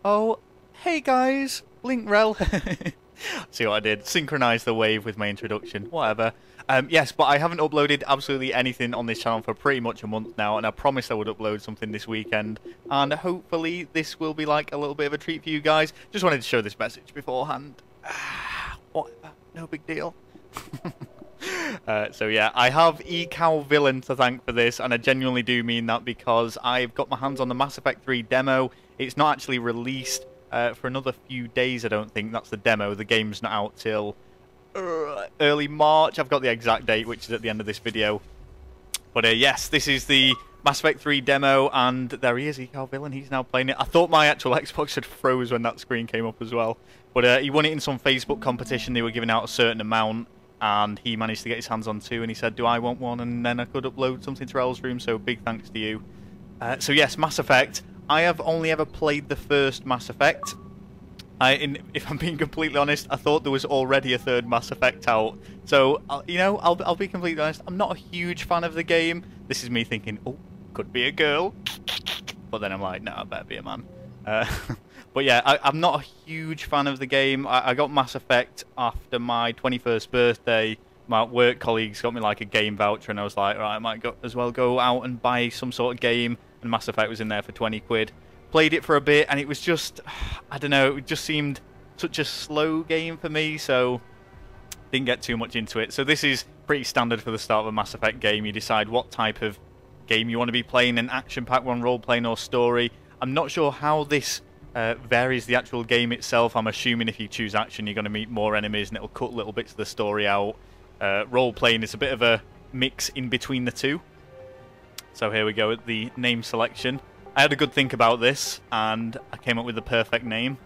Oh, hey guys, LiNK ReL. See what I did? Synchronize the wave with my introduction. Whatever. Yes, but I haven't uploaded absolutely anything on this channel for pretty much a month now, and I promised I would upload something this weekend, and hopefully this will be like a little bit of a treat for you guys. Just wanted to show this message beforehand. Whatever, no big deal. So yeah, I have eCal Villain to thank for this, and I genuinely do mean that because I've got my hands on the Mass Effect 3 demo. It's not actually released for another few days, I don't think. That's the demo. The game's not out till early March. I've got the exact date, which is at the end of this video. But yes, this is the Mass Effect 3 demo, and there he is, eCal Villain. He's now playing it. I thought my actual Xbox had froze when that screen came up as well. But he won it in some Facebook competition. They were giving out a certain amount, and he managed to get his hands on two, and he said, do I want one? And then I could upload something to ReL's room, so big thanks to you. So yes, Mass Effect. I have only ever played the first Mass Effect. If I'm being completely honest, I thought there was already a third Mass Effect out. So, you know, I'll be completely honest. I'm not a huge fan of the game. This is me thinking, oh, could be a girl. But then I'm like, no, I better be a man. But yeah, I'm not a huge fan of the game. I got Mass Effect after my 21st birthday. My work colleagues got me like a game voucher, and I was like, right, I might as well go out and buy some sort of game. And Mass Effect was in there for 20 quid. Played it for a bit, and it was just, I don't know, it just seemed such a slow game for me, so didn't get too much into it. So this is pretty standard for the start of a Mass Effect game. You decide what type of game you want to be playing, an action-packed one, role-playing or story. I'm not sure how this varies the actual game itself. I'm assuming if you choose action, you're going to meet more enemies, and it'll cut little bits of the story out. Role-playing is a bit of a mix in between the two. So here we go at the name selection. I had a good think about this, and I came up with the perfect name.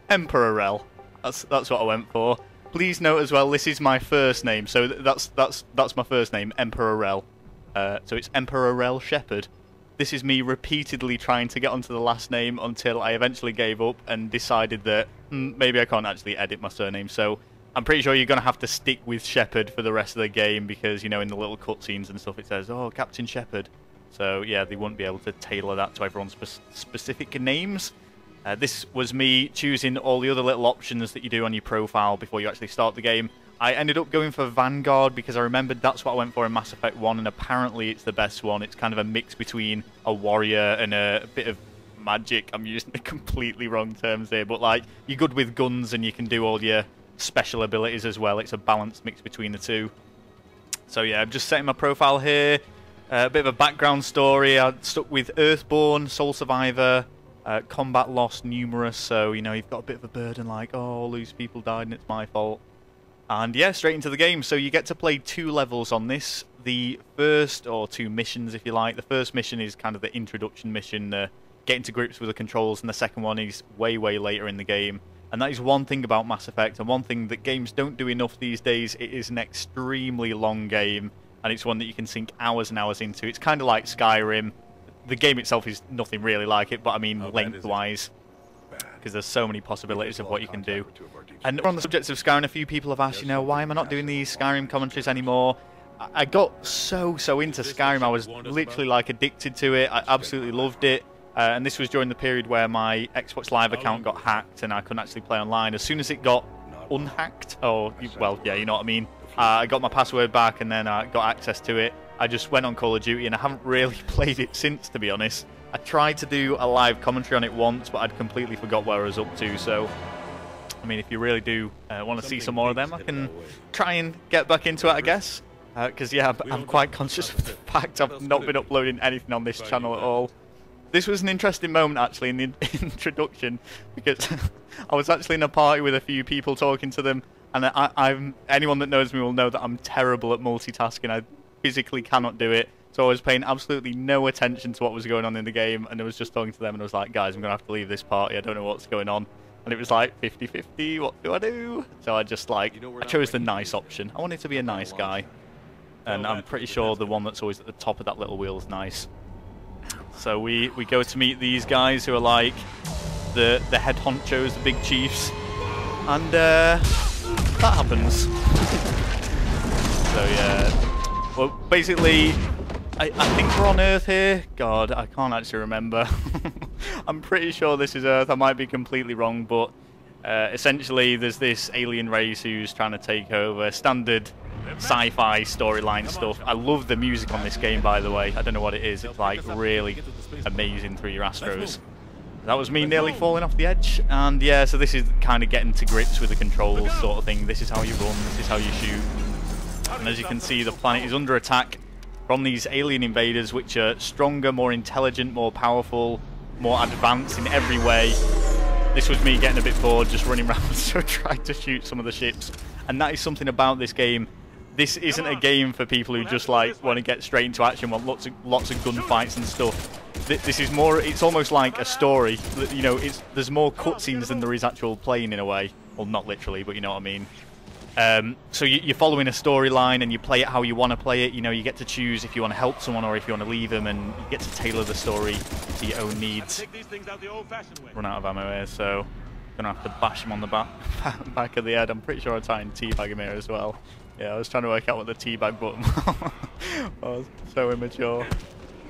Emperor ReL. That's what I went for. Please note as well, this is my first name, so that's my first name, Emperor ReL. So it's Emperor ReL Shepard. This is me repeatedly trying to get onto the last name until I eventually gave up and decided that maybe I can't actually edit my surname. So I'm pretty sure you're going to have to stick with Shepard for the rest of the game because, you know, in the little cutscenes and stuff it says, oh, Captain Shepard. So, yeah, they wouldn't be able to tailor that to everyone's specific names. This was me choosing all the other little options that you do on your profile before you actually start the game. I ended up going for Vanguard because I remembered that's what I went for in Mass Effect 1, and apparently it's the best one. It's kind of a mix between a warrior and a bit of magic. I'm using the completely wrong terms here, but, like, you're good with guns and you can do all your special abilities as well. It's a balanced mix between the two. So, yeah, I'm just setting my profile here. A bit of a background story. I stuck with Earthborn, Soul Survivor, combat loss numerous, so, you know, you've got a bit of a burden like, oh, all these people died and it's my fault. And yeah, straight into the game. So you get to play 2 levels on this. The first, or 2 missions if you like, the first mission is kind of the introduction mission, getting to grips with the controls, and the second one is way later in the game. And that is one thing about Mass Effect, and one thing that games don't do enough these days. It is an extremely long game, and it's one that you can sink hours and hours into. It's kind of like Skyrim. The game itself is nothing really like it, but I mean lengthwise, because there's so many possibilities of what you can do. And on the subject of Skyrim, a few people have asked, you know, why am I not doing these Skyrim commentaries anymore? I got so into Skyrim, I was literally like addicted to it. I absolutely loved it. And this was during the period where my Xbox Live account got hacked and I couldn't actually play online. As soon as it got unhacked, well, yeah, you know what I mean. I got my password back and then I got access to it. I just went on Call of Duty and I haven't really played it since, to be honest. I tried to do a live commentary on it once, but I'd completely forgot where I was up to. So, I mean, if you really do want to see some more of them, I can try and get back into it, I guess. Because, yeah, I'm quite conscious of the fact I've not been uploading anything on this channel at all. This was an interesting moment, actually, in the introduction, because I was actually in a party with a few people talking to them, and anyone that knows me will know that I'm terrible at multitasking. I physically cannot do it, so I was paying absolutely no attention to what was going on in the game, and I was just talking to them, and I was like, guys, I'm going to have to leave this party, I don't know what's going on. And it was like 50-50, what do I do? So I just, like, I chose the nice option. I wanted to be a nice guy, and I'm pretty sure the one that's always at the top of that little wheel is nice. So we go to meet these guys who are like the head honchos, the big chiefs, and that happens. So yeah, well, basically I think we're on Earth here. God, I can't actually remember. I'm pretty sure this is Earth. I might be completely wrong, but essentially there's this alien race who's trying to take over. Standard sci-fi storyline stuff. I love the music on this game, by the way. I don't know what it is. It's like really amazing through your Astros. That was me nearly falling off the edge. And yeah, so this is kind of getting to grips with the controls sort of thing. This is how you run. This is how you shoot. And as you can see, the planet is under attack from these alien invaders, which are stronger, more intelligent, more powerful, more advanced in every way. This was me getting a bit bored, just running around so trying to shoot some of the ships. And that is something about this game. This isn't a game for people who just like want to get straight into action, want lots of gunfights and stuff. This is more. It's almost like a story. You know, there's more cutscenes than there is actual playing in a way. Well, not literally, but you know what I mean. So you're following a storyline and you play it how you want to play it. You know, you get to choose if you want to help someone or if you want to leave them, and you get to tailor the story to your own needs. Run out of ammo here, so gonna have to bash him on the back of the head. I'm pretty sure I try and teabag him here as well. Yeah, I was trying to work out what the teabag button was. I was so immature.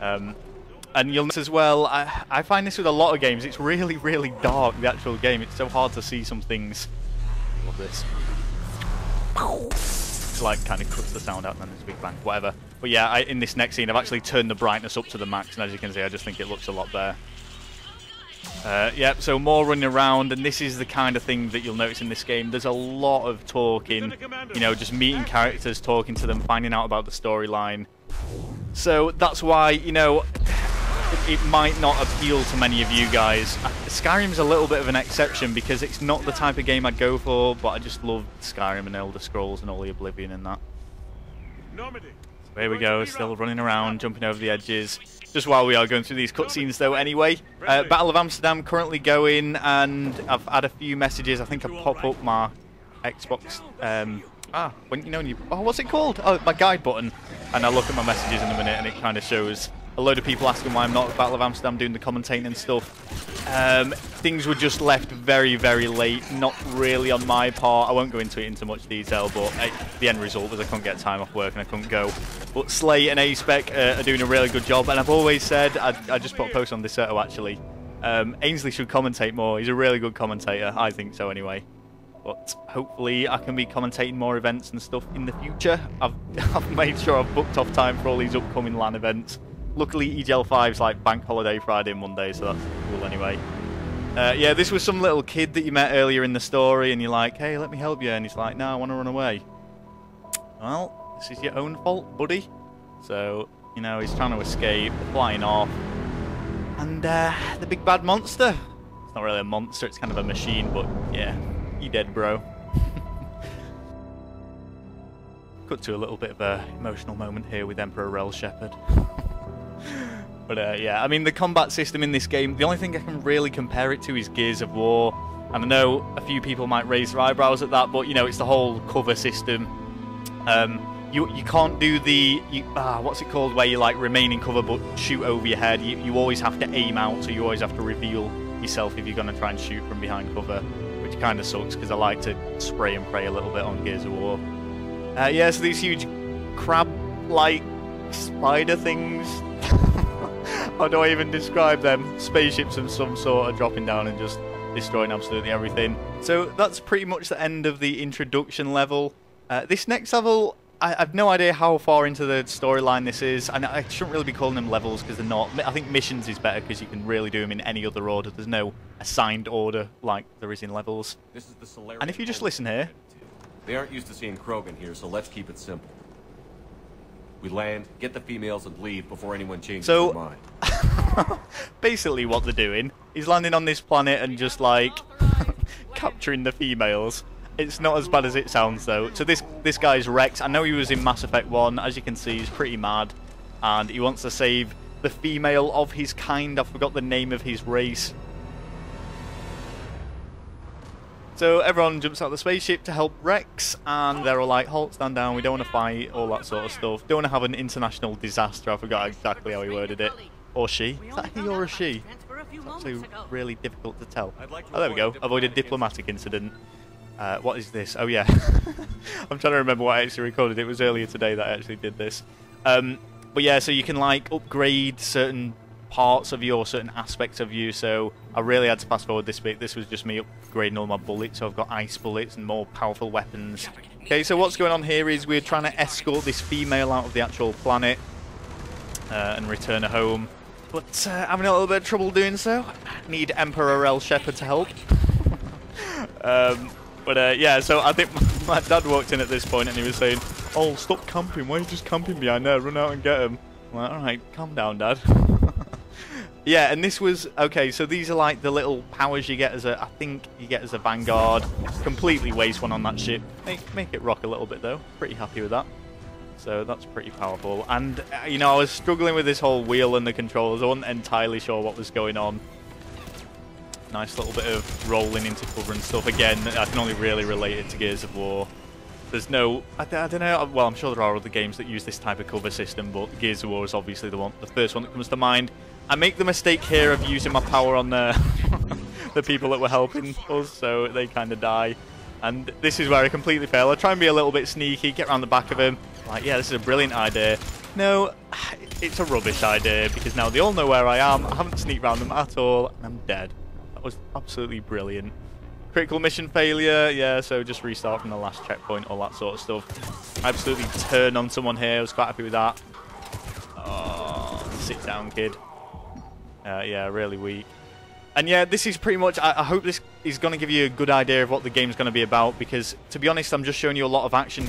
And you'll notice as well, I find this with a lot of games, it's really, really dark, the actual game. It's so hard to see some things. Love this. It's like kind of cuts the sound out and then there's a big bang, whatever. But yeah, in this next scene, I've actually turned the brightness up to the max, and as you can see, I just think it looks a lot better. Yep, so more running around, and this is the kind of thing that you'll notice in this game. There's a lot of talking, you know, just meeting characters, talking to them, finding out about the storyline. So that's why, you know, it might not appeal to many of you guys. Skyrim's a little bit of an exception because it's not the type of game I'd go for, but I just love Skyrim and Elder Scrolls and all the Oblivion and that. So here we go, still running around, jumping over the edges. Just while we are going through these cutscenes though anyway. Battle of Amsterdam currently going, and I've had a few messages. I think I pop up my Xbox, what's it called? Oh, my guide button. And I look at my messages in a minute and it kind of shows a load of people asking why I'm not at Battle of Amsterdam doing the commentating and stuff. Things were just left very, very late. Not really on my part. I won't go into it into much detail, but the end result was I couldn't get time off work and I couldn't go. But Slay and A-Spec are doing a really good job, and I've always said, I just put a post on Deserto actually, Ainsley should commentate more. He's a really good commentator, I think so anyway. But hopefully I can be commentating more events and stuff in the future. I've made sure I've booked off time for all these upcoming LAN events. Luckily, EGL 5's like bank holiday Friday and Monday, so that's cool anyway. Yeah, this was some little kid that you met earlier in the story, and you're like, hey, let me help you. And he's like, no, I want to run away. Well, this is your own fault, buddy. So, you know, he's trying to escape, flying off. And the big bad monster. It's not really a monster, it's kind of a machine, but yeah, you dead, bro. Cut to a little bit of an emotional moment here with Emperor ReL Shepherd. But yeah, I mean, the combat system in this game, the only thing I can really compare it to is Gears of War. And I know a few people might raise their eyebrows at that, but, you know, it's the whole cover system. You can't do the, what's it called, where you, like, remain in cover but shoot over your head. You always have to aim out, so you always have to reveal yourself if you're going to try and shoot from behind cover, which kind of sucks, because I like to spray and pray a little bit on Gears of War. Yeah, so these huge crab-like spider things... How do I even describe them? Spaceships of some sort are dropping down and just destroying absolutely everything. So that's pretty much the end of the introduction level. This next level, I've no idea how far into the storyline this is, and I shouldn't really be calling them levels because they're not. I think missions is better because you can really do them in any other order. There's no assigned order like there is in levels. This is the Solarian. And if you just listen here... They aren't used to seeing Krogan here, so let's keep it simple. We land, get the females, and leave before anyone changes their mind. Basically what they're doing is landing on this planet and just, like, capturing the females. It's not as bad as it sounds, though. So this guy's Rex. I know he was in Mass Effect 1. As you can see, he's pretty mad. And he wants to save the female of his kind. I forgot the name of his race. So everyone jumps out of the spaceship to help Rex, and they're all like, halt, stand down, we don't want to fight, all that sort of stuff. Don't want to have an international disaster. I forgot exactly how he worded it. Or she. Is that he or a she? It's actually really difficult to tell. Oh, there we go. Avoid a diplomatic incident. What is this? Oh, yeah. I'm trying to remember what I actually recorded. It was earlier today that I actually did this. But yeah, so you can, like, upgrade certain parts of you or certain aspects of you, so I really had to fast forward this bit. This was just me upgrading all my bullets, so I've got ice bullets and more powerful weapons. Okay, so what's going on here is we're trying to escort this female out of the actual planet and return her home, but having a little bit of trouble doing so. Need Emperor ReL Shepard to help. Yeah, so I think my dad walked in at this point and he was saying, "Oh, stop camping, why are you just camping behind there? Run out and get him." I'm like, alright, calm down, Dad. Yeah, and this was, okay, so these are like the little powers you get as a, I think you get as a Vanguard. Completely waste one on that ship. Make it rock a little bit though. Pretty happy with that. So that's pretty powerful. And, you know, I was struggling with this whole wheel and the controls. I wasn't entirely sure what was going on. Nice little bit of rolling into cover and stuff. Again, I can only really relate it to Gears of War. There's no, I don't know, well, I'm sure there are other games that use this type of cover system, but Gears of War is obviously the first one that comes to mind. I make the mistake here of using my power on the people that were helping us, so they kind of die. And this is where I completely fail. I try and be a little bit sneaky, get around the back of him. Like, yeah, this is a brilliant idea. No, it's a rubbish idea, because now they all know where I am. I haven't sneaked around them at all, and I'm dead. That was absolutely brilliant. Critical mission failure, yeah, so just restart from the last checkpoint, all that sort of stuff. I absolutely turned on someone here, I was quite happy with that. Oh, sit down, kid. Yeah, really weak. And yeah, this is pretty much, I hope this is going to give you a good idea of what the game's going to be about, because, to be honest, I'm just showing you a lot of action